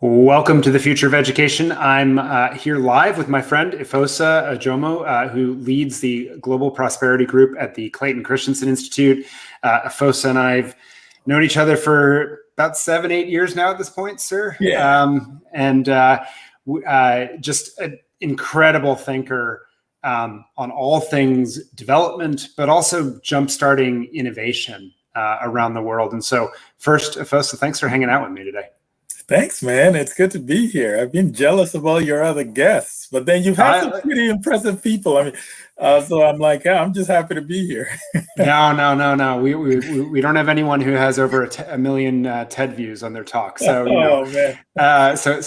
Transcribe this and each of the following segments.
Welcome to the Future of Education. I'm here live with my friend Efosa Ojomo, who leads the Global Prosperity Group at the Clayton Christensen Institute. Efosa and I have known each other for about 7-8 years now at this point, sir. Yeah. Just an incredible thinker on all things development, but also jumpstarting innovation around the world. And so first, Efosa, thanks for hanging out with me today. Thanks, man. It's good to be here. I've been jealous of all your other guests, but then you've had some pretty impressive people. So I'm like, yeah, I'm just happy to be here. No. We don't have anyone who has over a million TED views on their talk. So man. So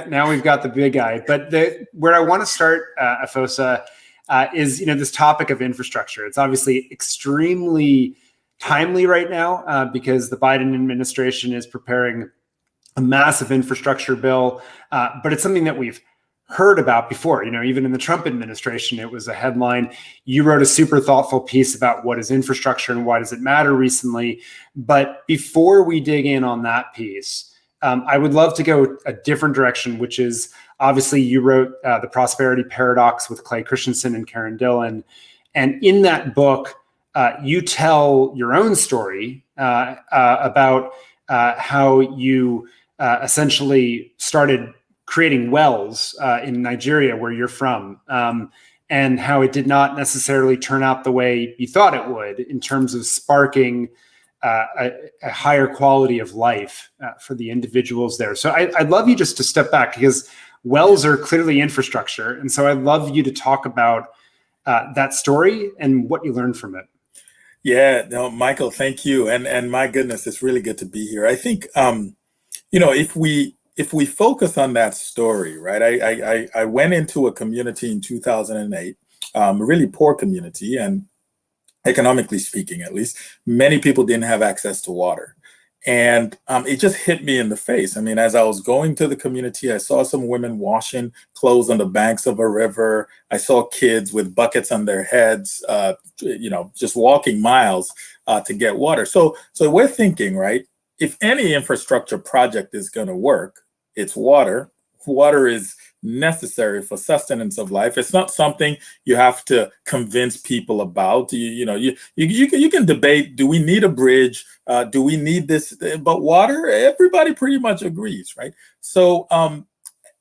now we've got the big guy. But where I want to start, Efosa, is this topic of infrastructure. It's obviously extremely timely right now because the Biden administration is preparing a massive infrastructure bill, but it's something that we've heard about before. Even in the Trump administration, it was a headline. You wrote a super thoughtful piece about what is infrastructure and why does it matter recently. But before we dig in on that piece, I would love to go a different direction, which is obviously you wrote The Prosperity Paradox with Clay Christensen and Karen Dillon. And in that book, you tell your own story about how you essentially started creating wells in Nigeria, where you're from, and how it did not necessarily turn out the way you thought it would in terms of sparking a higher quality of life for the individuals there. So I'd love you just to step back, because wells are clearly infrastructure. And so I'd love you to talk about that story and what you learned from it. Yeah, no, Michael, thank you. And my goodness, it's really good to be here. I think, if we focus on that story, right? I went into a community in 2008, a really poor community, and economically speaking, at least, many people didn't have access to water. And it just hit me in the face. As I was going to the community, I saw some women washing clothes on the banks of a river. I saw kids with buckets on their heads, just walking miles to get water. So we're thinking, right? If any infrastructure project is going to work, it's water. Water is necessary for sustenance of life. It's not something you have to convince people about. You can debate, do we need a bridge? Do we need this? But water, everybody pretty much agrees, right? So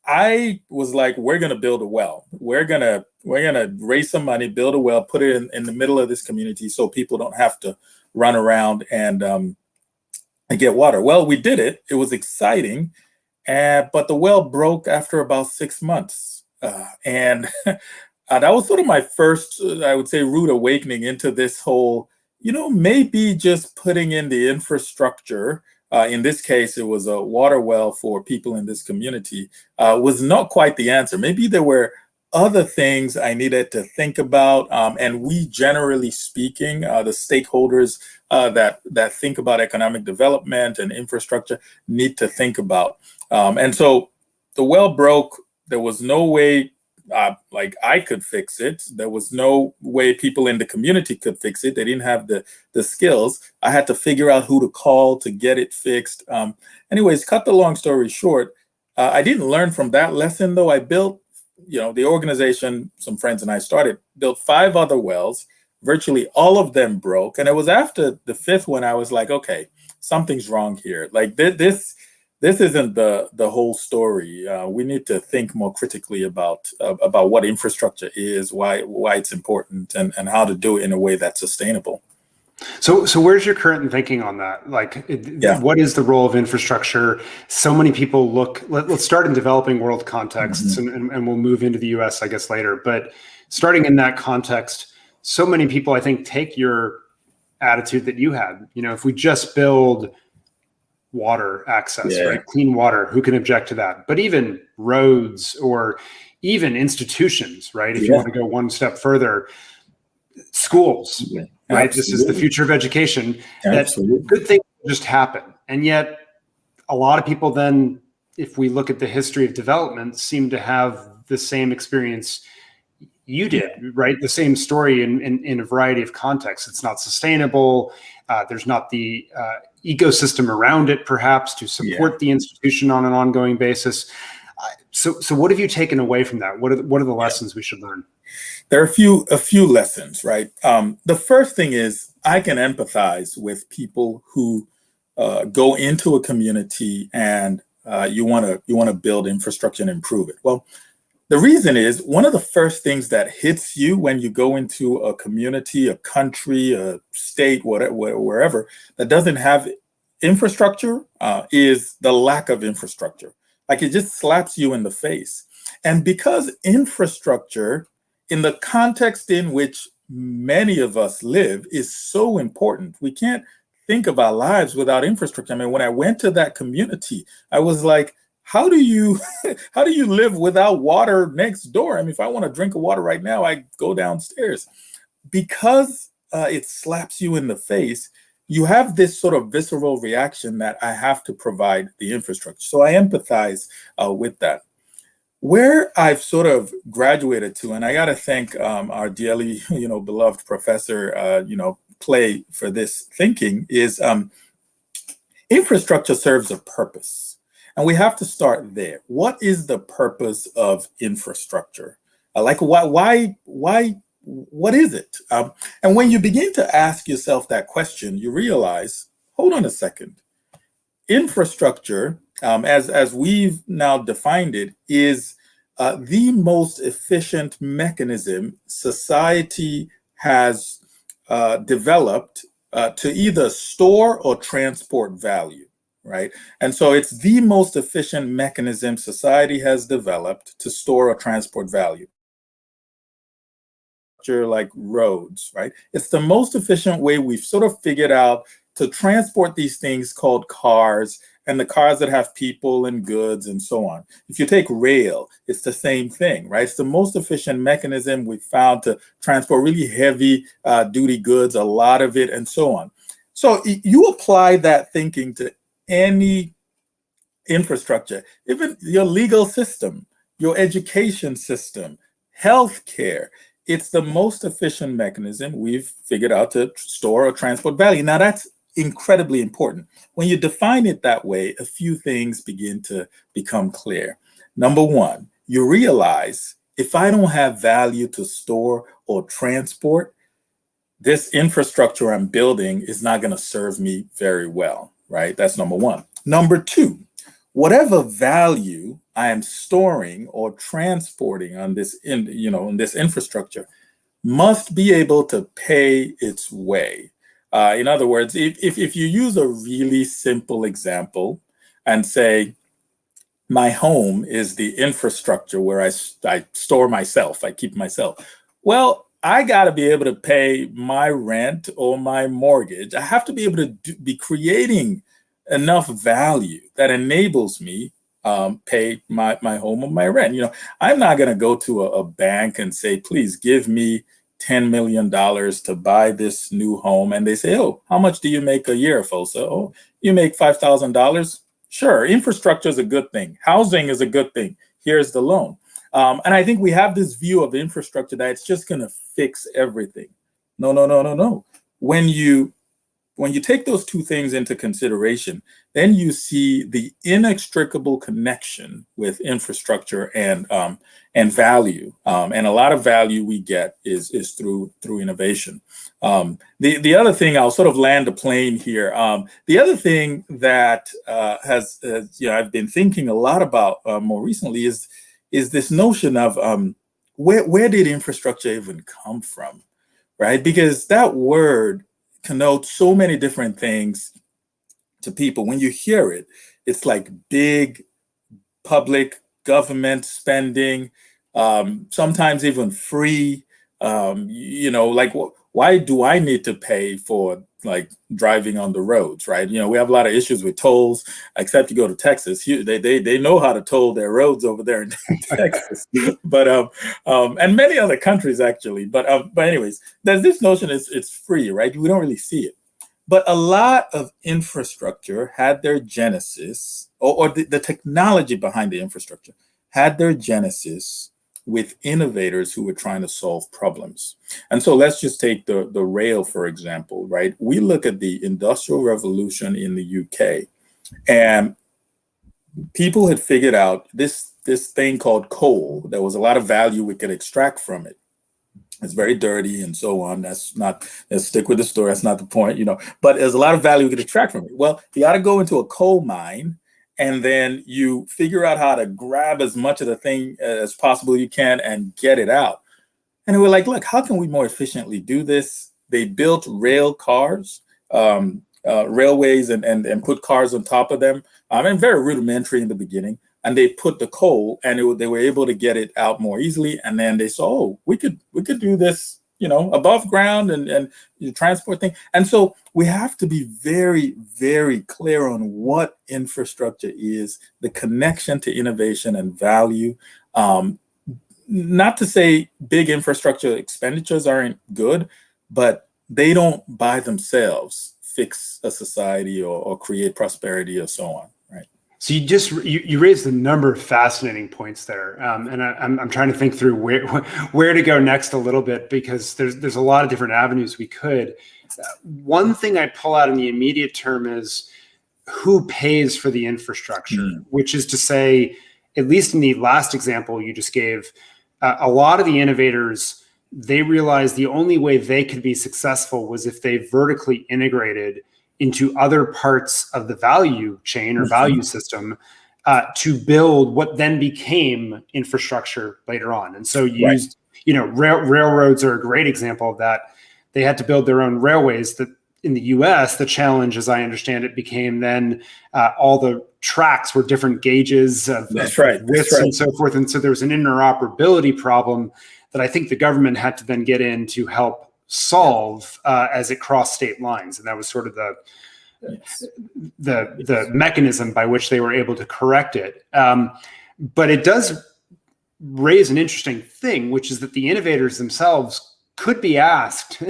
I was like, we're going to build a well. We're gonna raise some money, build a well, put it in the middle of this community so people don't have to run around and get water. Well, we did it. It was exciting. But the well broke after about 6 months. And that was sort of my first, I would say, rude awakening into this whole, maybe just putting in the infrastructure, in this case, it was a water well for people in this community, was not quite the answer. Maybe there were other things I needed to think about. And we, generally speaking, the stakeholders that think about economic development and infrastructure need to think about. And so the well broke. There was no way I could fix it. There was no way people in the community could fix it. They didn't have the skills. I had to figure out who to call to get it fixed. Anyways, cut the long story short, I didn't learn from that lesson, though. I built, the organization, some friends and I built 5 other wells. Virtually all of them broke. And it was after the 5th one, I was like, okay, something's wrong here. Like this isn't the whole story. We need to think more critically about what infrastructure is, why it's important, and how to do it in a way that's sustainable. So where's your current thinking on that? What is the role of infrastructure? So many people let's start in developing world contexts, and we'll move into the US, I guess, later. But starting in that context, so many people, I think, take your attitude that you had. If we just build water access, right? Clean water, who can object to that? But even roads or even institutions, right? If you want to go one step further, schools, right? Absolutely. This is the future of education. That good things just happen. And yet a lot of people then, if we look at the history of development, seem to have the same experience you did, right? The same story in a variety of contexts. It's not sustainable. There's not the ecosystem around it, perhaps to support the institution on an ongoing basis. So what have you taken away from that? What are the lessons we should learn? There are a few lessons, right? The first thing is I can empathize with people who go into a community and you want to build infrastructure and improve it. Well, the reason is one of the first things that hits you when you go into a community, a country, a state, whatever, wherever that doesn't have infrastructure is the lack of infrastructure. Like, it just slaps you in the face. And because infrastructure, in the context in which many of us live, is so important, we can't think of our lives without infrastructure. I mean, when I went to that community, I was like, how do you live without water next door? I mean, if I want to drink of water right now, I go downstairs. Because it slaps you in the face, you have this sort of visceral reaction that I have to provide the infrastructure. So I empathize with that. Where I've sort of graduated to, and I got to thank our dearly, beloved professor, Clay, for this thinking, is infrastructure serves a purpose. And we have to start there. What is the purpose of infrastructure? Why, what is it? And when you begin to ask yourself that question, you realize, hold on a second. Infrastructure, as we've now defined it, is the most efficient mechanism society has developed to either store or transport value, right? And so it's the most efficient mechanism society has developed to store or transport value. Like roads, right? It's the most efficient way we've sort of figured out to transport these things called cars, and the cars that have people and goods and so on. If you take rail, it's the same thing, right? It's the most efficient mechanism we've found to transport really heavy duty goods, a lot of it, and so on. So you apply that thinking to any infrastructure, even your legal system, your education system, healthcare. It's the most efficient mechanism we've figured out to store or transport value. Now, that's incredibly important. When you define it that way, a few things begin to become clear. Number one, you realize if I don't have value to store or transport, this infrastructure I'm building is not going to serve me very well, right? That's number one. Number two, whatever value I am storing or transporting on this, in this infrastructure must be able to pay its way. In other words, if you use a really simple example and say, my home is the infrastructure where I store myself, I keep myself. Well, I got to be able to pay my rent or my mortgage. I have to be able to be creating enough value that enables me pay my home or my rent. I'm not going to go to a bank and say, please give me $10 million to buy this new home. And they say, oh, how much do you make a year, Efosa? Oh, you make $5,000. Sure, infrastructure is a good thing. Housing is a good thing. Here's the loan. And I think we have this view of infrastructure that it's just going to fix everything. No. When you take those two things into consideration, then you see the inextricable connection with infrastructure and value. And a lot of value we get is through innovation. The other thing, I'll sort of land a plane here. The other thing that I've been thinking a lot about more recently is this notion of where did infrastructure even come from, right? Because that word connotes so many different things to people. When you hear it, it's like big public government spending, sometimes even free. Why do I need to pay for driving on the roads, right? We have a lot of issues with tolls, except you go to Texas. They know how to toll their roads over there in Texas, but and many other countries actually. But anyways, there's this notion it's free, right? We don't really see it. But a lot of infrastructure had their genesis, or the technology behind the infrastructure had their genesis with innovators who were trying to solve problems. And so let's just take the rail, for example, right? We look at the Industrial Revolution in the UK, and people had figured out this thing called coal. There was a lot of value we could extract from it. It's very dirty and so on. Let's stick with the story. That's not the point, but there's a lot of value we could extract from it. Well, you got to go into a coal mine, and then you figure out how to grab as much of the thing as possible you can and get it out. And we're like, look, how can we more efficiently do this? They built rail cars, railways, and put cars on top of them. And very rudimentary in the beginning. And they put the coal, and they were able to get it out more easily. And then they saw, oh, we could do this, above ground and transport thing. And so we have to be very, very clear on what infrastructure is, the connection to innovation and value. Not to say big infrastructure expenditures aren't good, but they don't by themselves fix a society or create prosperity or so on. So you raised a number of fascinating points there, and I'm trying to think through where to go next a little bit, because there's a lot of different avenues we could. One thing I pull out in the immediate term is who pays for the infrastructure, which is to say, at least in the last example you just gave, a lot of the innovators, they realized the only way they could be successful was if they vertically integrated into other parts of the value chain or value system to build what then became infrastructure later on. And so you used, railroads are a great example of that. They had to build their own railways. That in the US, the challenge, as I understand it, became then all the tracks were different gauges of widths and so forth. And so there was an interoperability problem that I think the government had to then get in to help solve as it crossed state lines. And that was sort of the mechanism by which they were able to correct it. But it does raise an interesting thing, which is that the innovators themselves could be asked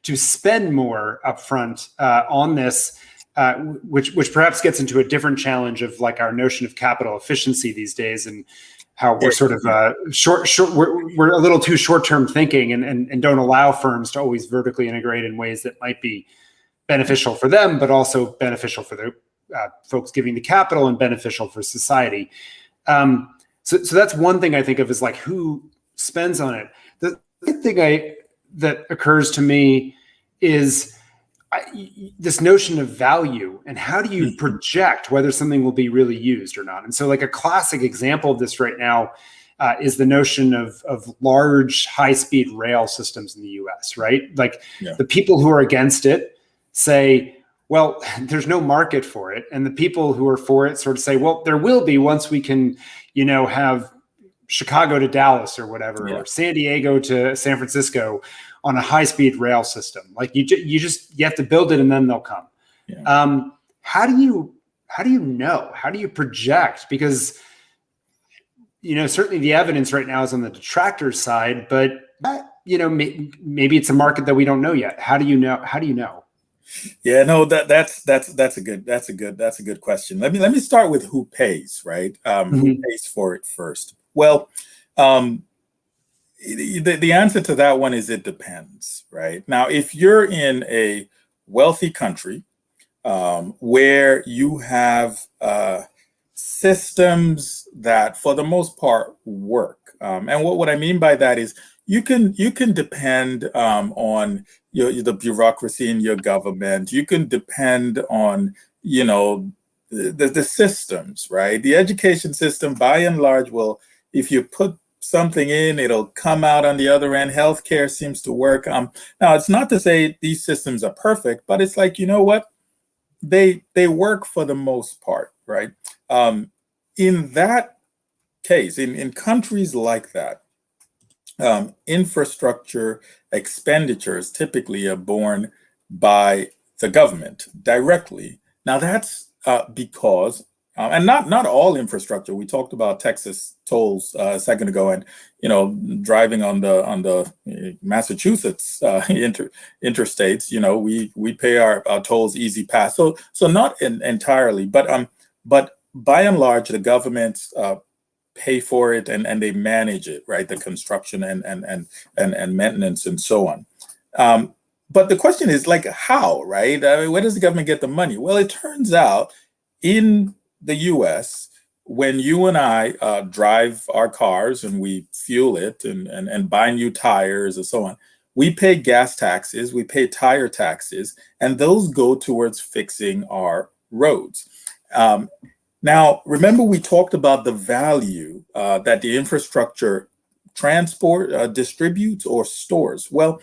to spend more upfront on this, which perhaps gets into a different challenge of like our notion of capital efficiency these days, and how we're sort of we're a little too short-term thinking and don't allow firms to always vertically integrate in ways that might be beneficial for them, but also beneficial for the folks giving the capital and beneficial for society. So that's one thing I think of as like who spends on it. The thing that occurs to me is this notion of value, and how do you project whether something will be really used or not? And so like a classic example of this right now is the notion of large high-speed rail systems in the US, right? Like the people who are against it say, well, there's no market for it. And the people who are for it sort of say, well, there will be once we can, have Chicago to Dallas or whatever, or San Diego to San Francisco on a high-speed rail system. Like you have to build it and then they'll come. How do you know? How do you project? Because, certainly the evidence right now is on the detractor side, but maybe it's a market that we don't know yet. How do you know? Yeah, no, that's a good question. Let me start with who pays, right? Who pays for it first? Well, the answer to that one is it depends, right? Now, if you're in a wealthy country where you have systems that, for the most part, work, and what I mean by that is you can depend on the bureaucracy in your government. You can depend on the systems, right? The education system, by and large, will, if you put something in, it'll come out on the other end. Healthcare seems to work. Now, it's not to say these systems are perfect, but it's like, what? They work for the most part, right? In that case, in countries like that, infrastructure expenditures typically are borne by the government directly. Now, that's because and not all infrastructure. We talked about Texas tolls a second ago, and driving on the Massachusetts interstates. We pay our tolls easy pass. So not entirely, but by and large, the governments pay for it and they manage it, right? The construction and maintenance and so on. But the question is like, how, right? I mean, where does the government get the money? Well, it turns out in the US, when you and I drive our cars and we fuel it and buy new tires and so on, we pay gas taxes, we pay tire taxes, and those go towards fixing our roads. Now, remember we talked about the value that the infrastructure distributes or stores. Well,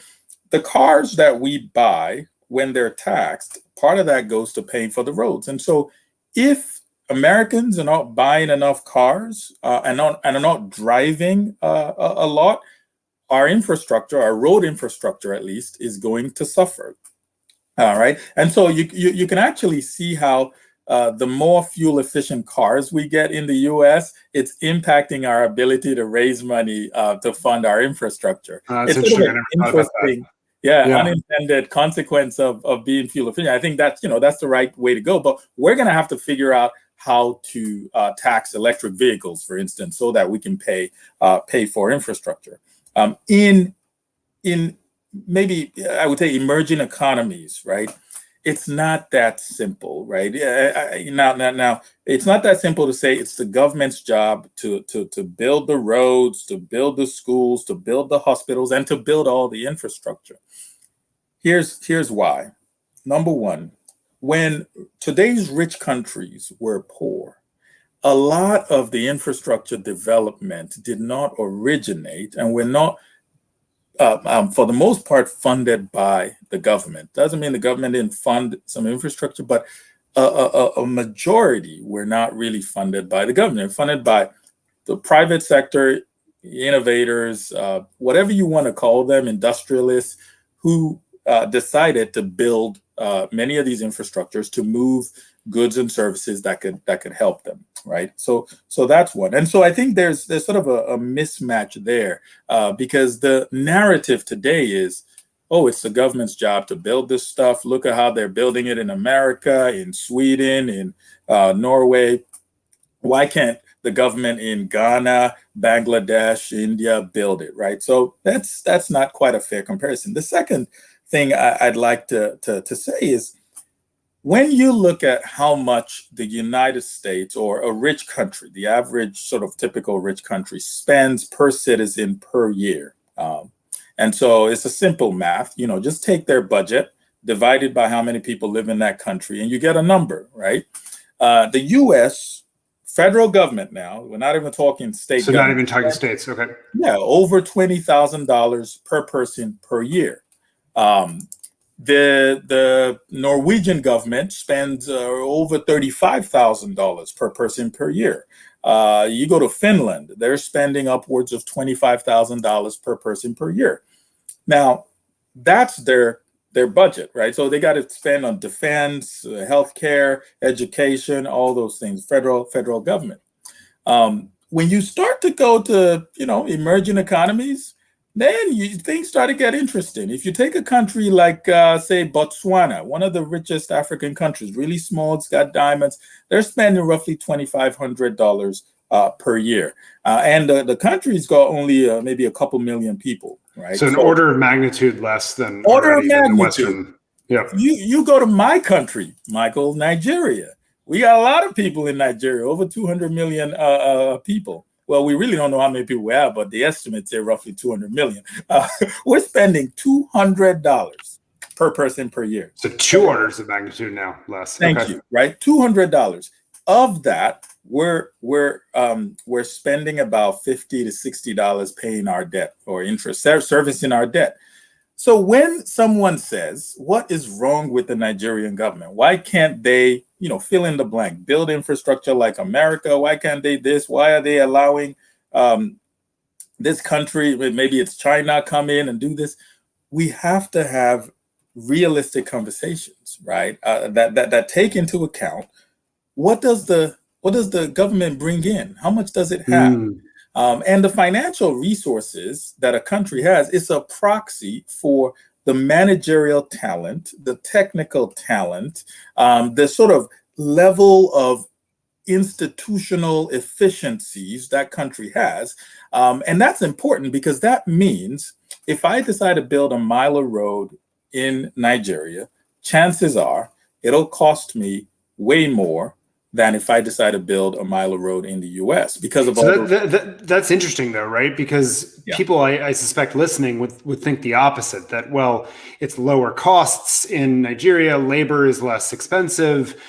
the cars that we buy, when they're taxed, part of that goes to paying for the roads. And so if Americans are not buying enough cars and are not driving a lot, our infrastructure, our road infrastructure at least, is going to suffer. All right. And so you can actually see how the more fuel efficient cars we get in the US, it's impacting our ability to raise money to fund our infrastructure. That's It's sort of interesting. I an never thought about that. interesting, unintended consequence of being fuel efficient. I think that's the right way to go. But we're going to have to figure out how to tax electric vehicles, for instance, so that we can pay for infrastructure. In maybe I would say emerging economies, right? It's not that simple, right? Now, it's not that simple to say it's the government's job to build the roads, to build the schools, to build the hospitals, and to build all the infrastructure. Here's why. Number one, when today's rich countries were poor, a lot of the infrastructure development did not originate and were not, for the most part, funded by the government. Doesn't mean the government didn't fund some infrastructure, but a majority were not really funded by the government, funded by the private sector, innovators, whatever you want to call them, industrialists, who decided to build many of these infrastructures to move goods and services that could help them, right? So that's one. And so I think there's sort of a mismatch there because the narrative today is, oh, it's the government's job to build this stuff. Look at how they're building it in America, in Sweden, in Norway. Why can't the government in Ghana, Bangladesh, India build it, right? So that's not quite a fair comparison. The second thing I'd like to say is, when you look at how much the United States or a rich country, the average sort of typical rich country, spends per citizen per year, and so it's a simple math, just take their budget, divide it by how many people live in that country, and you get a number, right? The U.S. federal government now, we're not even talking state So government. not even talking states, okay. Yeah, over $20,000 per person per year. The Norwegian government spends over $35,000 per person per year. You go to Finland, they're spending upwards of $25,000 per person per year. Now, that's their budget, right? So they got to spend on defense, healthcare, education, all those things, federal government. When you start to go to, emerging economies, then things start to get interesting. If you take a country like, say, Botswana, one of the richest African countries, really small, it's got diamonds, they're spending roughly $2,500 per year. And the country's got only maybe a couple million people, right? So an order of magnitude less than order of magnitude. The Western. Yeah. You go to my country, Michael, Nigeria. We got a lot of people in Nigeria, over 200 million people. Well, we really don't know how many people we have, but the estimates are roughly 200 million. We're spending $200 per person per year. So 2 orders of magnitude now less. Thank you. Right, $200. Of that, we're spending about $50 to $60 paying our debt or interest, servicing our debt. So when someone says, what is wrong with the Nigerian government? Why can't they, fill in the blank, build infrastructure like America? Why can't they this? Why are they allowing this country, maybe it's China, come in and do this? We have to have realistic conversations, right? That take into account what does the government bring in? How much does it have? And the financial resources that a country has is a proxy for the managerial talent, the technical talent, the sort of level of institutional efficiencies that country has. And that's important because that means if I decide to build a mile of road in Nigeria, chances are it'll cost me way more than if I decide to build a mile of road in the US because of all that's interesting though, right? Because people I suspect listening would think the opposite, that, well, it's lower costs in Nigeria, labor is less expensive.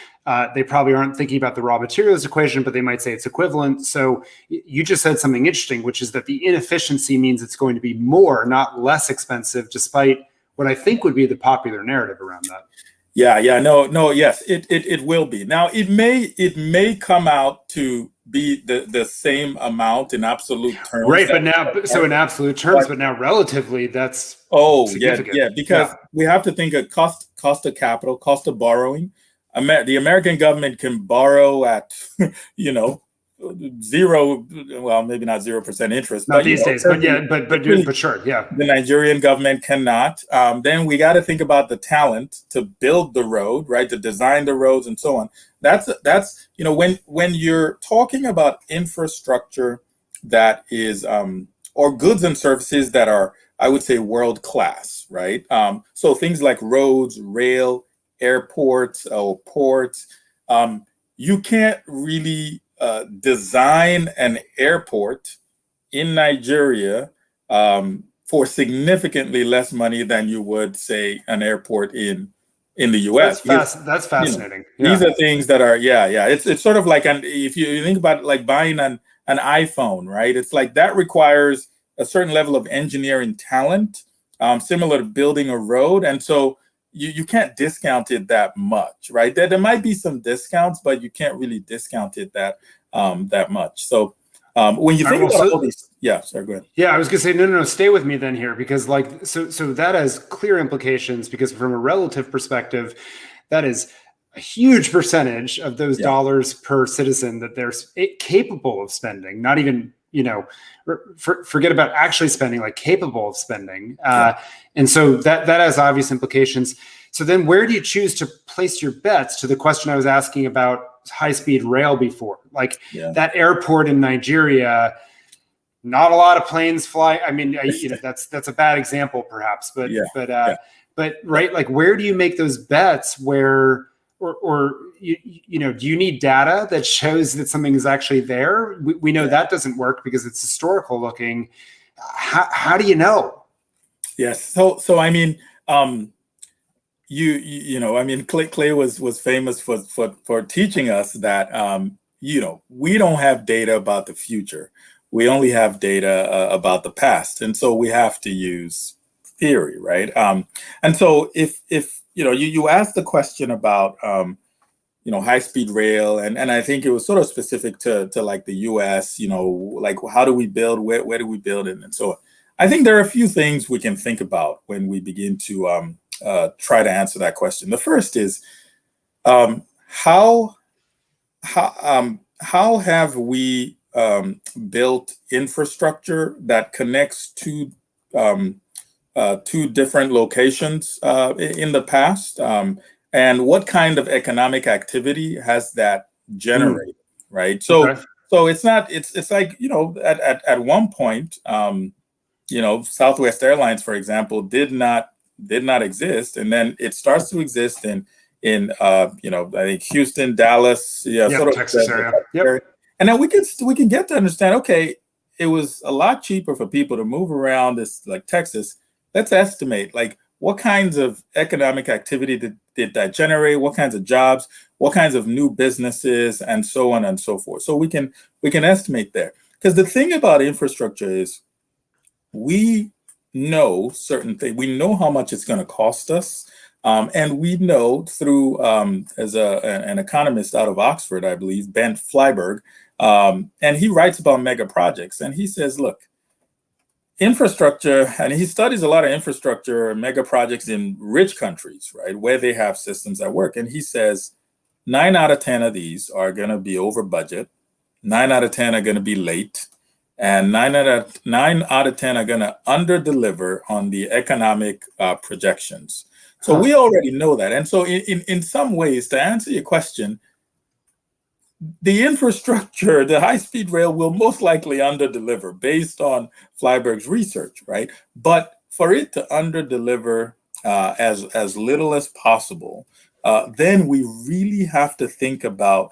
They probably aren't thinking about the raw materials equation, but they might say it's equivalent. So you just said something interesting, which is that the inefficiency means it's going to be more, not less expensive, despite what I think would be the popular narrative around that. Yes, it will be. Now it may come out to be the same amount in absolute terms. Right, but now, so in absolute terms, but now relatively, that's significant. Because we have to think of cost of capital, cost of borrowing. The American government can borrow at, zero, well, maybe not 0% interest. Not these days, but sure, yeah. The Nigerian government cannot. Then we got to think about the talent to build the road, right? To design the roads and so on. That's when you're talking about infrastructure that is, or goods and services that are, I would say, world class, right? So things like roads, rail, airports, or ports. You can't really design an airport in Nigeria for significantly less money than you would, say, an airport in the US. That's fascinating. These are things that are, It's sort of like, if you think about it, like buying an iPhone, right? It's like that requires a certain level of engineering talent, similar to building a road. And so you can't discount it that much, right? There might be some discounts, but you can't really discount it that much. So when you think about all these, sorry, go ahead. Yeah, I was gonna say, no, stay with me then here, because so that has clear implications, because from a relative perspective, that is a huge percentage of those dollars per citizen that they're capable of spending, not even, forget about actually spending, like capable of spending. And so that has obvious implications. So then where do you choose to place your bets, to the question I was asking about high-speed rail before? Like that airport in Nigeria, not a lot of planes fly. I mean, that's a bad example perhaps, but right, like where do you make those bets where, or do you need data that shows that something is actually there? We know that doesn't work because it's historical looking. How do you know? Yes. So I mean, Clay was famous for teaching us that we don't have data about the future. We only have data about the past, and so we have to use theory, right? And so if you asked the question about high-speed rail, and I think it was sort of specific to like the US, like how do we build, where do we build it, and so on. I think there are a few things we can think about when we begin to try to answer that question. The first is how have we built infrastructure that connects two different locations in the past, and what kind of economic activity has that generated, right? So it's not, it's like, at one point, Southwest Airlines, for example, did not exist, and then it starts to exist in I think Houston, Dallas, sort of Texas area. And then we can get to understand, okay, it was a lot cheaper for people to move around this, like Texas. Let's estimate, like, what kinds of economic activity did that generate? What kinds of jobs? What kinds of new businesses, and so on and so forth. So we can estimate there, because the thing about infrastructure is we know certain things. We know how much it's going to cost us, and we know through as an economist out of Oxford, I believe, Ben Flyberg, and he writes about mega projects, and he says, look, infrastructure, and he studies a lot of infrastructure and mega projects in rich countries, right, where they have systems that work. And he says 9 out of 10 of these are going to be over budget, 9 out of 10 are going to be late, and 9 out of 10 are going to under deliver on the economic projections. So we already know that. And so in some ways, to answer your question, the infrastructure, the high-speed rail will most likely underdeliver based on Flyberg's research, right? But for it to underdeliver as little as possible, then we really have to think about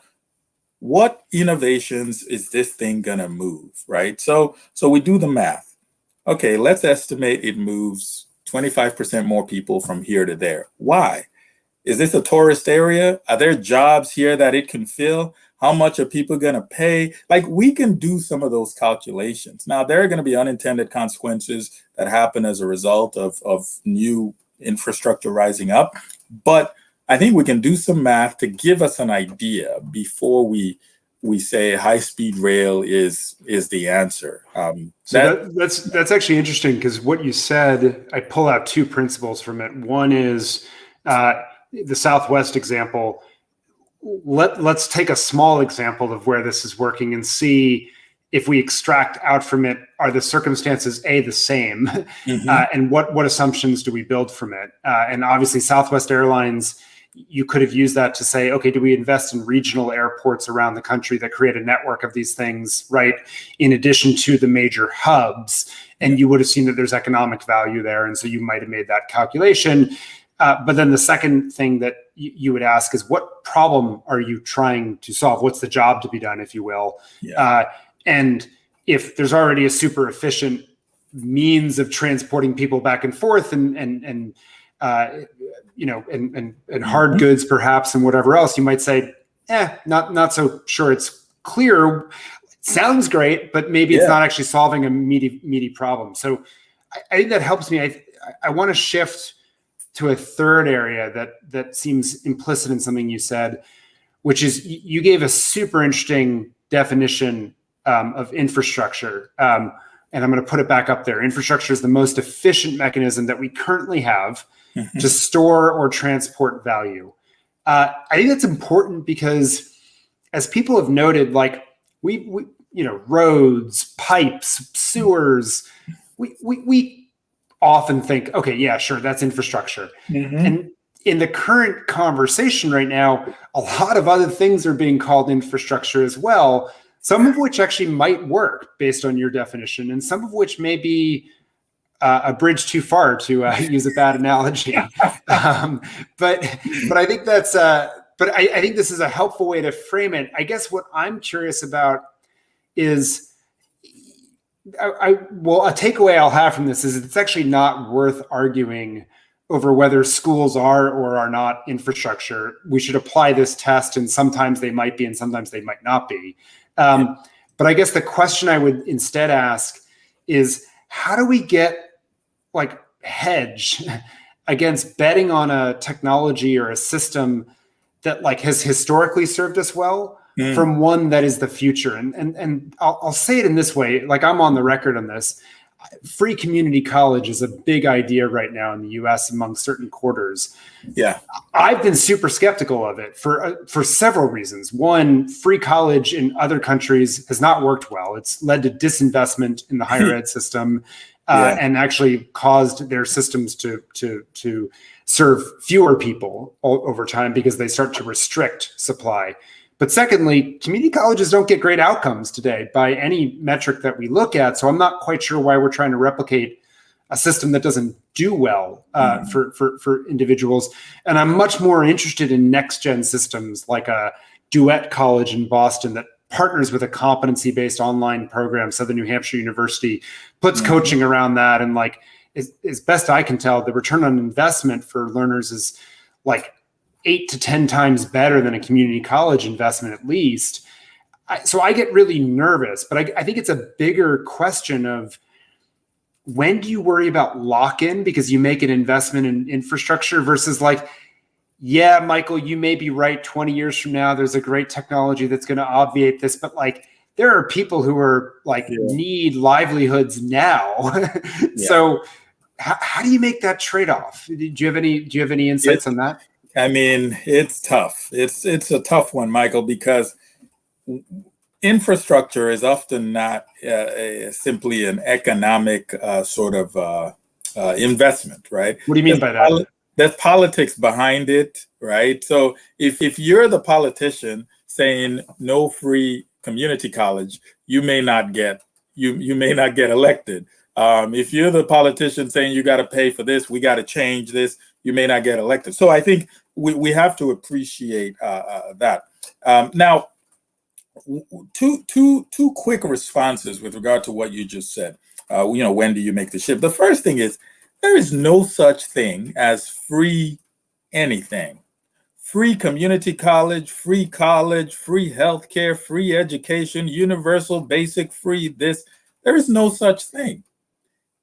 what innovations is this thing gonna move, right? So we do the math. Okay, let's estimate it moves 25% more people from here to there. Why? Is this a tourist area? Are there jobs here that it can fill? How much are people going to pay? Like, we can do some of those calculations. Now, there are going to be unintended consequences that happen as a result of new infrastructure rising up. But I think we can do some math to give us an idea before we say high-speed rail is the answer. That's actually interesting, because what you said, I pull out two principles from it. One is the Southwest example. Let's take a small example of where this is working and see if we extract out from it, are the circumstances the same, and what assumptions do we build from it? And obviously Southwest Airlines, you could have used that to say, okay, do we invest in regional airports around the country that create a network of these things, right, in addition to the major hubs? And you would have seen that there's economic value there, and so you might have made that calculation. But then the second thing that you would ask is, what problem are you trying to solve? What's the job to be done, if you will? And if there's already a super efficient means of transporting people back and forth and hard goods perhaps and whatever else, you might say, not so sure it's clear. Sounds great, but maybe it's not actually solving a meaty problem. So I think that helps me. I want to shift to a third area that seems implicit in something you said, which is you gave a super interesting definition of infrastructure. And I'm going to put it back up there. Infrastructure is the most efficient mechanism that we currently have to store or transport value. I think that's important because, as people have noted, like we roads, pipes, sewers, we often think, okay, yeah, sure, that's infrastructure. And in the current conversation right now, a lot of other things are being called infrastructure as well, some of which actually might work based on your definition, and some of which may be a bridge too far, to use a bad analogy. But I think that's but I think this is a helpful way to frame it. I guess what I'm curious about is, a takeaway I'll have from this is it's actually not worth arguing over whether schools are or are not infrastructure. We should apply this test, and sometimes they might be and sometimes they might not be. But I guess the question I would instead ask is, how do we get hedge against betting on a technology or a system that has historically served us well from one that is the future? And I'll say it in this way, I'm on the record on this. Free community college is a big idea right now in the US among certain quarters. Yeah. I've been super skeptical of it for several reasons. One, free college in other countries has not worked well. It's led to disinvestment in the higher ed system, and actually caused their systems to serve fewer people over time because they start to restrict supply. But secondly, community colleges don't get great outcomes today by any metric that we look at. So I'm not quite sure why we're trying to replicate a system that doesn't do well for individuals. And I'm much more interested in next-gen systems like a Duet College in Boston that partners with a competency-based online program. Southern New Hampshire University puts coaching around that. And as best I can tell, the return on investment for learners is 8 to 10 times better than a community college investment, at least. So I get really nervous, but I think it's a bigger question of, when do you worry about lock-in because you make an investment in infrastructure versus yeah, Michael, you may be right. 20 years from now, there's a great technology that's going to obviate this, but there are people who are need livelihoods now. So how do you make that trade-off? Do you have any insights on that? I mean, it's tough. It's a tough one, Michael, because infrastructure is often not simply an economic sort of investment, right? What do you mean by that? There's politics behind it, right? So if you're the politician, saying no free community college, you may not get elected. If you're the politician saying you got to pay for this, we got to change this, you may not get elected. So I think we have to appreciate that. Now, two quick responses with regard to what you just said. When do you make the shift? The first thing is there is no such thing as free anything. Free community college, free healthcare, free education, universal basic free this. There is no such thing.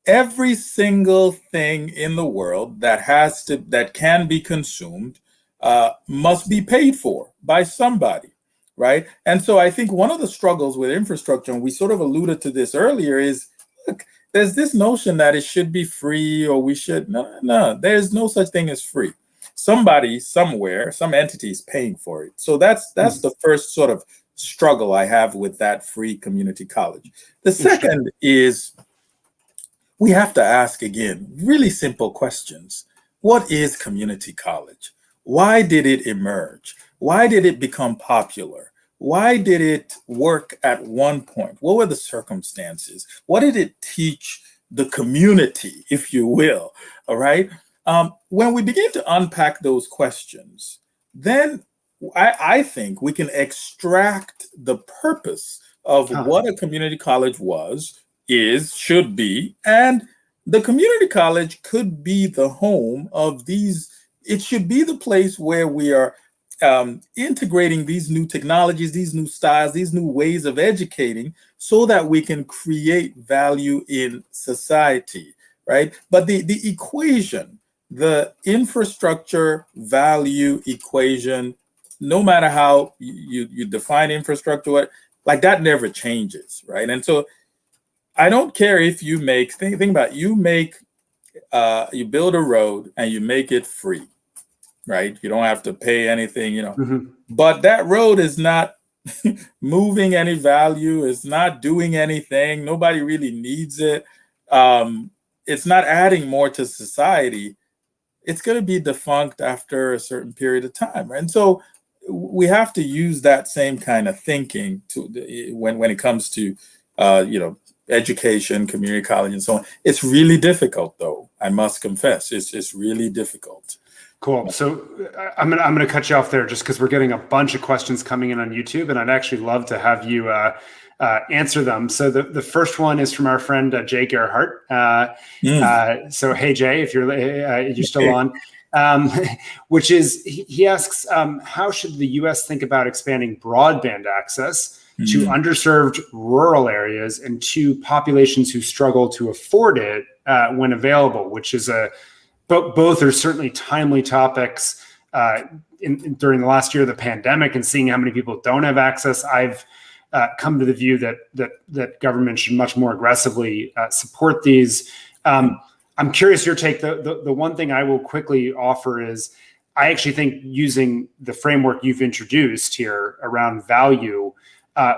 Every single thing in the world that can be consumed must be paid for by somebody, right? And so I think one of the struggles with infrastructure, and we sort of alluded to this earlier, is look, there's this notion that it should be free or we should, no, there's no such thing as free. Somebody, somewhere, some entity is paying for it. So that's the first sort of struggle I have with that free community college. The second is we have to ask again, really simple questions. What is community college? Why did it emerge? Why did it become popular? Why did it work at one point? What were the circumstances? What did it teach the community, if you will? All right. When we begin to unpack those questions, then I think we can extract the purpose of what a community college should be, and the community college could be the home of these. It should be the place where we are integrating these new technologies, these new styles, these new ways of educating so that we can create value in society, right? But the equation, the infrastructure value equation, no matter how you define infrastructure, like that never changes, right? And so I don't care if you think about it, you build a road and you make it free, right? You don't have to pay anything, but that road is not moving any value. It's not doing anything. Nobody really needs it. It's not adding more to society. It's going to be defunct after a certain period of time. And so we have to use that same kind of thinking when it comes to, education, community college, and so on. It's really difficult, though. I must confess, it's really difficult. Cool. So I'm gonna cut you off there just because we're getting a bunch of questions coming in on YouTube, and I'd actually love to have you answer them. So the first one is from our friend Jay Gerhardt. So hey Jay, if you're still on, which is he asks, how should the U.S. think about expanding broadband access to underserved rural areas and to populations who struggle to afford it when available, which is both are certainly timely topics during the last year of the pandemic and seeing how many people don't have access. I've come to the view that government should much more aggressively support these. I'm curious your take. The one thing I will quickly offer is I actually think using the framework you've introduced here around value,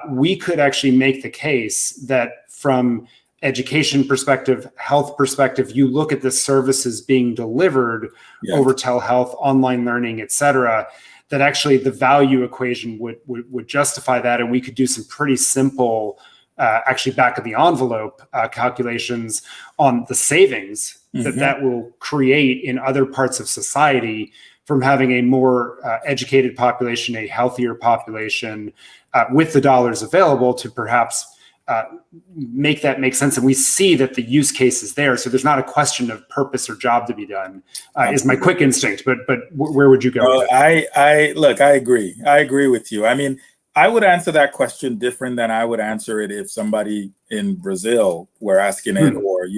we could actually make the case that from education perspective, health perspective, you look at the services being delivered over telehealth, online learning, et cetera, that actually the value equation would justify that. And we could do some pretty simple, actually back of the envelope calculations on the savings that will create in other parts of society from having a more educated population, a healthier population with the dollars available to perhaps make that make sense. And we see that the use case is there. So there's not a question of purpose or job to be done is my quick instinct, but where would you go? I agree. I agree with you. I mean, I would answer that question different than I would answer it if somebody in Brazil were asking it, or,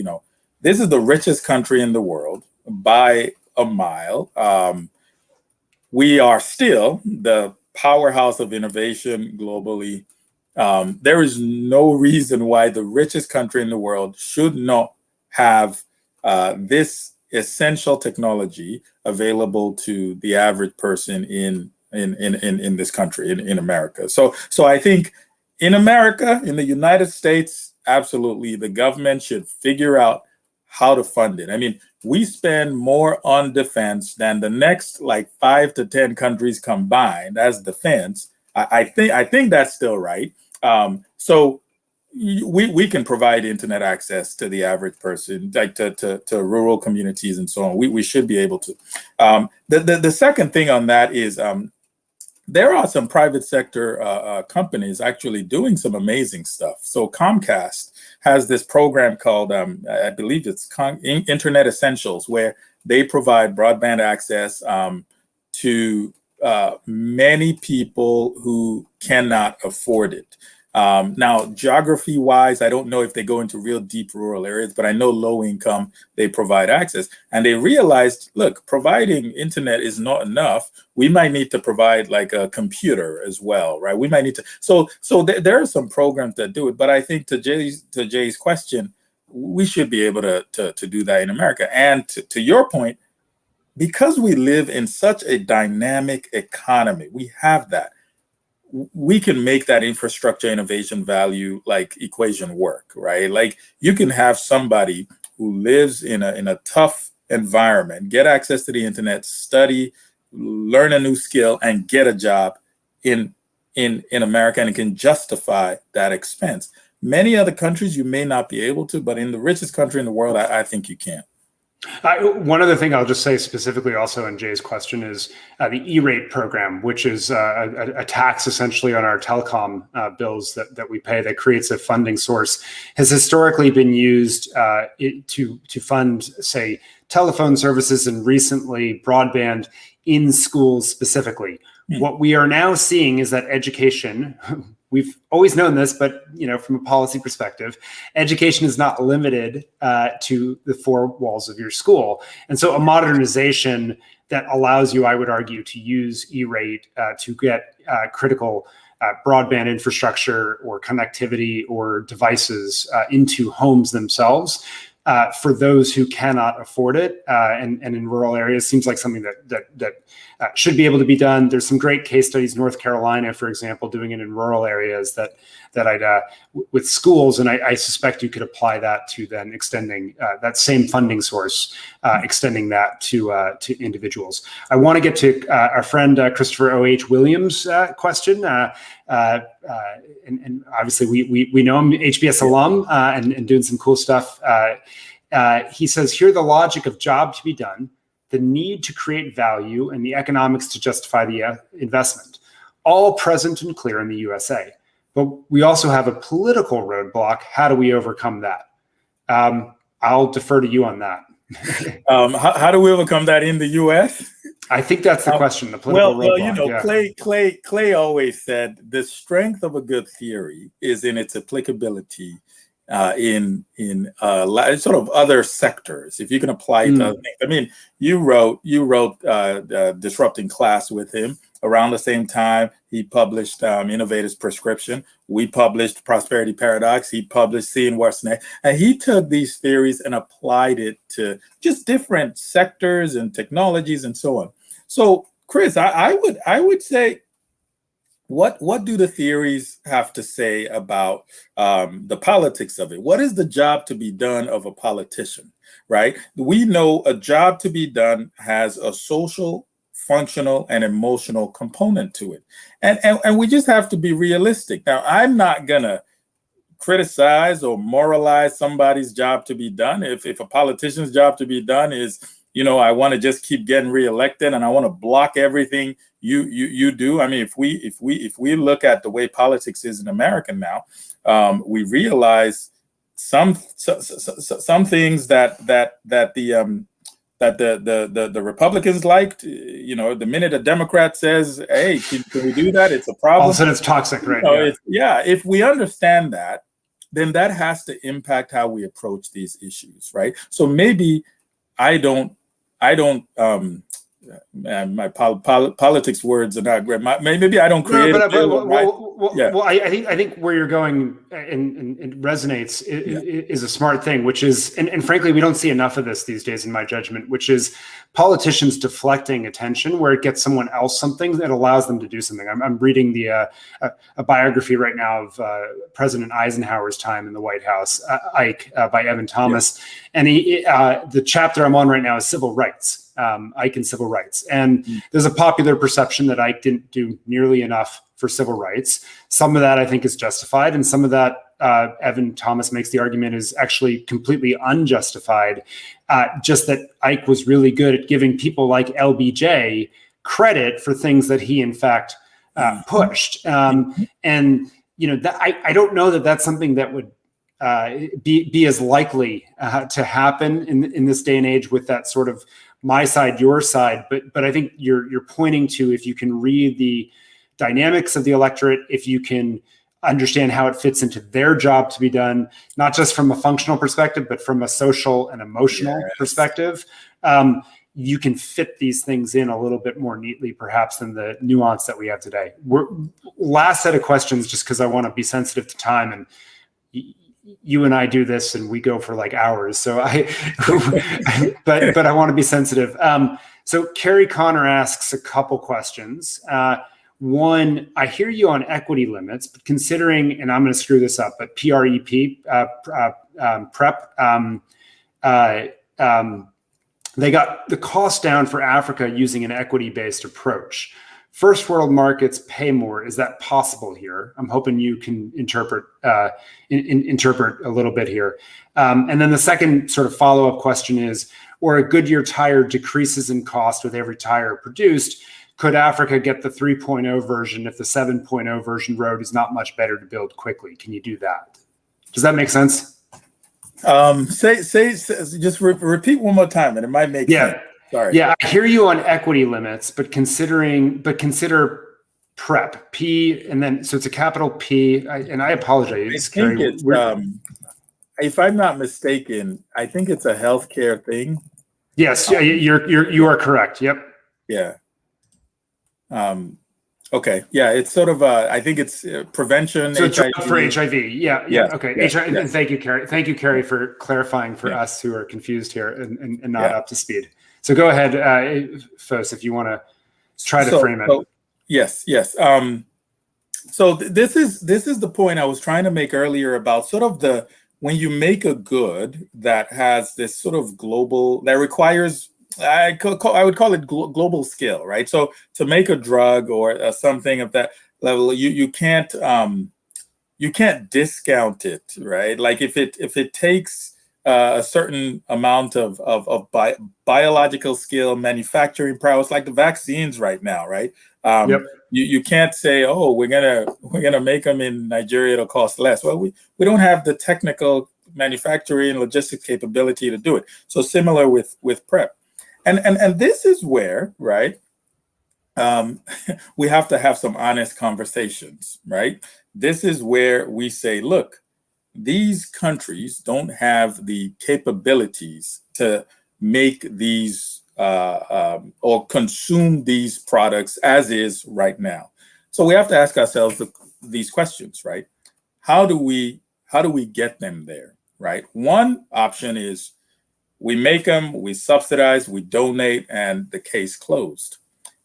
this is the richest country in the world by a mile. We are still the powerhouse of innovation globally. There is no reason why the richest country in the world should not have this essential technology available to the average person in this country, in America. So I think in America, in the United States, absolutely, the government should figure out how to fund it. I mean, we spend more on defense than the next 5 to 10 countries combined as defense I think that's still right. So we can provide internet access to the average person, like to rural communities and so on. We should be able to. The second thing on that is there are some private sector companies actually doing some amazing stuff. So Comcast has this program called, I believe it's Internet Essentials, where they provide broadband access to many people who cannot afford it. Now, geography-wise, I don't know if they go into real deep rural areas, but I know low income, they provide access. And they realized, look, providing internet is not enough. We might need to provide like a computer as well, right? We might need to. So there are some programs that do it. But I think to Jay's question, we should be able to do that in America. And to your point, because we live in such a dynamic economy, we have that. We can make that infrastructure innovation value like equation work, right? Like you can have somebody who lives in a tough environment, get access to the internet, study, learn a new skill, and get a job in America, and it can justify that expense. Many other countries you may not be able to, but in the richest country in the world, I think you can. One other thing I'll just say specifically also in Jay's question is the ERate program, which is a tax essentially on our telecom bills that we pay that creates a funding source, has historically been used to fund, say, telephone services and recently broadband in schools specifically. What we are now seeing is that education, we've always known this, but from a policy perspective, education is not limited to the four walls of your school. And so a modernization that allows you, I would argue, to use ERate to get critical broadband infrastructure or connectivity or devices into homes themselves for those who cannot afford it, and in rural areas, seems like something that should be able to be done. There's some great case studies, North Carolina, for example, doing it in rural areas that I'd with schools, and I suspect you could apply that to then extending that same funding source, extending that to individuals. I want to get to our friend Christopher O.H. Williams' question, and obviously we know him, HBS alum, and doing some cool stuff. He says, hear the logic of job to be done, the need to create value, and the economics to justify the investment, all present and clear in the USA. But we also have a political roadblock. How do we overcome that? I'll defer to you on that. How do we overcome that in the U.S.? I think that's the question. The political roadblock. Clay always said the strength of a good theory is in its applicability in sort of other sectors. If you can apply it to other things. I mean, you wrote Disrupting Class with him. Around the same time, he published Innovator's Prescription. We published Prosperity Paradox. He published Seeing What's Next. And he took these theories and applied it to just different sectors and technologies and so on. So, Chris, I would say, what do the theories have to say about the politics of it? What is the job to be done of a politician, right? We know a job to be done has a social, functional, and emotional component to it. And we just have to be realistic. Now, I'm not going to criticize or moralize somebody's job to be done. If a politician's job to be done is, I want to just keep getting reelected and I want to block everything you do. I mean, if we look at the way politics is in America now, we realize some things that the Republicans liked. The minute a Democrat says, "Hey, can we do that?" It's a problem. All of a sudden, it's toxic, right? If we understand that, then that has to impact how we approach these issues, right? So maybe I don't. My politics words are not great. Maybe I don't create. I think where you're going and it resonates is a smart thing, which is, and frankly, we don't see enough of this these days, in my judgment, which is politicians deflecting attention where it gets someone else something that allows them to do something. I'm reading a biography right now of President Eisenhower's time in the White House, Ike, by Evan Thomas, and the chapter I'm on right now is civil rights. Ike and civil rights. And there's a popular perception that Ike didn't do nearly enough for civil rights. Some of that I think is justified, and some of that Evan Thomas makes the argument is actually completely unjustified. Just that Ike was really good at giving people like LBJ credit for things that he in fact pushed. And I don't know that that's something that would be as likely to happen in this day and age with that sort of my side, your side. But I think you're pointing to, if you can read the dynamics of the electorate, if you can understand how it fits into their job to be done, not just from a functional perspective, but from a social and emotional perspective, you can fit these things in a little bit more neatly, perhaps, than the nuance that we have today. Last set of questions, just because I want to be sensitive to time, and you and I do this and we go for like hours. So but I want to be sensitive. So Carrie Connor asks a couple questions. One, I hear you on equity limits, but considering, and I'm going to screw this up, but PREP, they got the cost down for Africa using an equity-based approach. First world markets pay more. Is that possible here? I'm hoping you can interpret interpret a little bit here. And then the second sort of follow-up question is, or a Goodyear tire decreases in cost with every tire produced, could Africa get the 3.0 version if the 7.0 version road is not much better to build quickly? Can you do that? Does that make sense? Just repeat one more time, and it might make sense. Sorry. Yeah, I hear you on equity limits, but consider PrEP, P, and then so it's a capital P. And I apologize. I think it's, if I'm not mistaken, I think it's a healthcare thing. Yes, you are correct. Yep. Yeah. Okay. Yeah, it's sort of I think it's prevention. So it's for HIV. Yeah. Okay. Yeah, HIV. And thank you, Carrie. Thank you, Carrie, for clarifying for us who are confused here and not up to speed. So go ahead, Fos, if you want to try to frame it. Yes. So this is the point I was trying to make earlier about sort of when you make a good that has this sort of global, that requires, I would call it global scale, right? So to make a drug or something of that level, you can't discount it, right? Like if it takes a certain amount of biological skill, manufacturing prowess, like the vaccines right now, right? You can't say, oh, we're gonna make them in Nigeria, it'll cost less. Well, we don't have the technical manufacturing and logistics capability to do it. So similar with PrEP, and this is where, right, we have to have some honest conversations, right? This is where we say, look, these countries don't have the capabilities to make these or consume these products as is right now. So we have to ask ourselves these questions, right? How do we get them there, right? One option is we make them, we subsidize, we donate, and the case closed.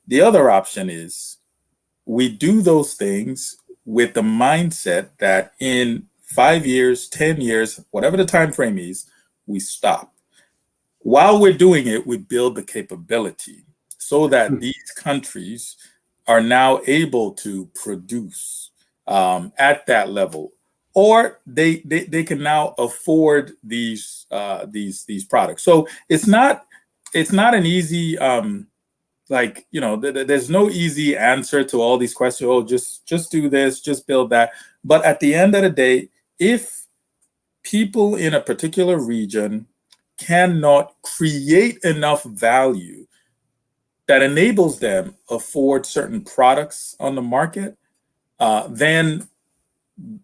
The other option is we do those things with the mindset that in 5 years, 10 years, whatever the time frame is, we stop. While we're doing it, we build the capability so that these countries are now able to produce at that level, or they can now afford these products. So it's not an easy there's no easy answer to all these questions. Oh, just do this, just build that. But at the end of the day, if people in a particular region cannot create enough value that enables them afford certain products on the market, then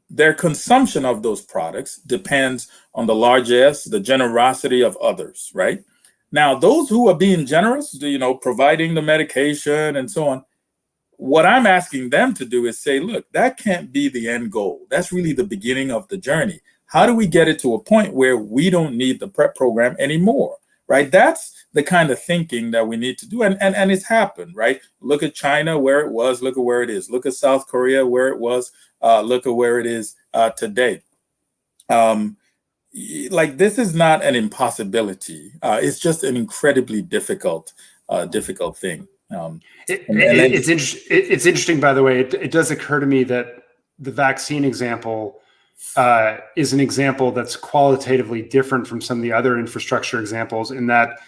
their consumption of those products depends on the largesse, the generosity of others, right? Now, those who are being generous, providing the medication and so on, what I'm asking them to do is say, look, that can't be the end goal. That's really the beginning of the journey. How do we get it to a point where we don't need the PrEP program anymore, right? That's the kind of thinking that we need to do. And it's happened, right? Look at China, where it was, look at where it is. Look at South Korea, where it was, look at where it is today. This is not an impossibility. It's just an incredibly difficult thing. It's interesting, by the way. It does occur to me that the vaccine example is an example that's qualitatively different from some of the other infrastructure examples, in that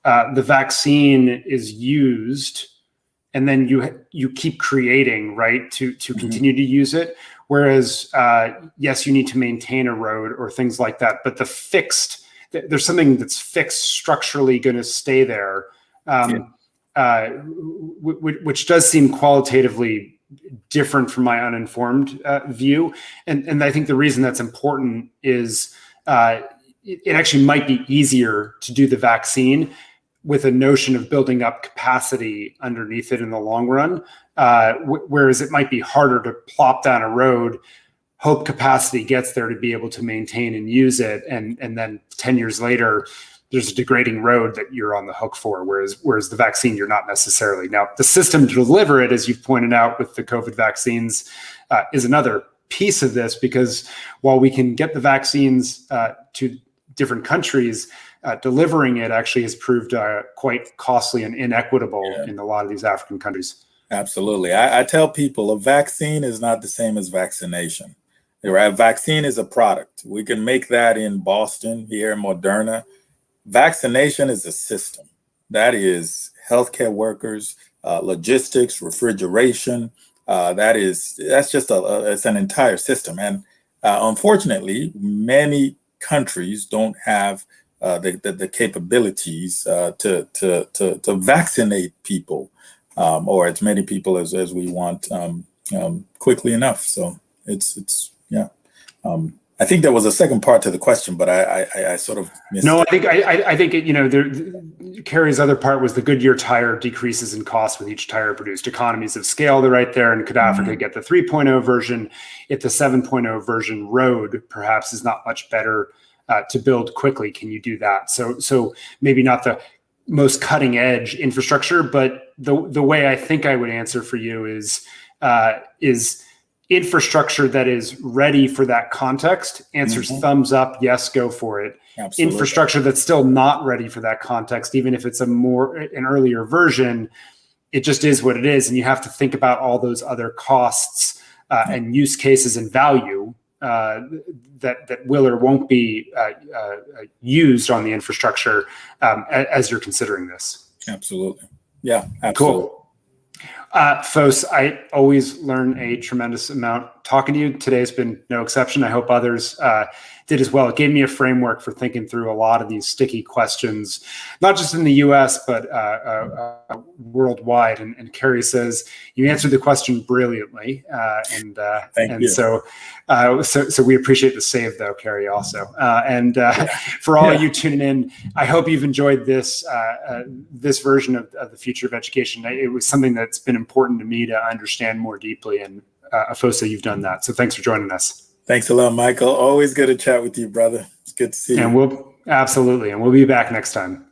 the vaccine is used and then you keep creating, right, to continue to use it. Whereas, yes, you need to maintain a road or things like that, but there's something that's fixed structurally going to stay there, which does seem qualitatively different from my uninformed view. And I think the reason that's important is it actually might be easier to do the vaccine with a notion of building up capacity underneath it in the long run, whereas it might be harder to plop down a road, hope capacity gets there to be able to maintain and use it, and then 10 years later, there's a degrading road that you're on the hook for, whereas the vaccine, you're not necessarily. Now, the system to deliver it, as you've pointed out with the COVID vaccines, is another piece of this, because while we can get the vaccines to different countries, delivering it actually has proved quite costly and inequitable in a lot of these African countries. Absolutely. I tell people a vaccine is not the same as vaccination. A vaccine is a product. We can make that in Boston, here in Moderna. Vaccination is a system. That is healthcare workers, logistics, refrigeration. That's just it's an entire system. And unfortunately, many countries don't have the capabilities to vaccinate people, or as many people as we want, quickly enough. So it's I think there was a second part to the question, but I sort of missed No, it. I think it, Carrie's other part was the Goodyear tire decreases in cost with each tire produced. Economies of scale, they're right there. And could Africa get the 3.0 version if the 7.0 version road perhaps is not much better to build quickly? Can you do that? So maybe not the most cutting edge infrastructure, but the way I think I would answer for you is infrastructure that is ready for that context. Answers thumbs up, yes, go for it. Absolutely. Infrastructure that's still not ready for that context, even if it's an earlier version, it just is what it is. And you have to think about all those other costs and use cases and value that will or won't be used on the infrastructure as you're considering this. Absolutely. Yeah, absolutely. Cool. Fos, I always learn a tremendous amount talking to you. Today's been no exception. I hope others did as well. It gave me a framework for thinking through a lot of these sticky questions, not just in the US, but worldwide. And Carrie says, you answered the question brilliantly. Thank you. So we appreciate the save though, Carrie, also. For all of you tuning in, I hope you've enjoyed this version of the future of education. It was something that's been important to me to understand more deeply. And Efosa, you've done that. So thanks for joining us. Thanks a lot, Michael. Always good to chat with you, brother. It's good to see you. And we'll be back next time.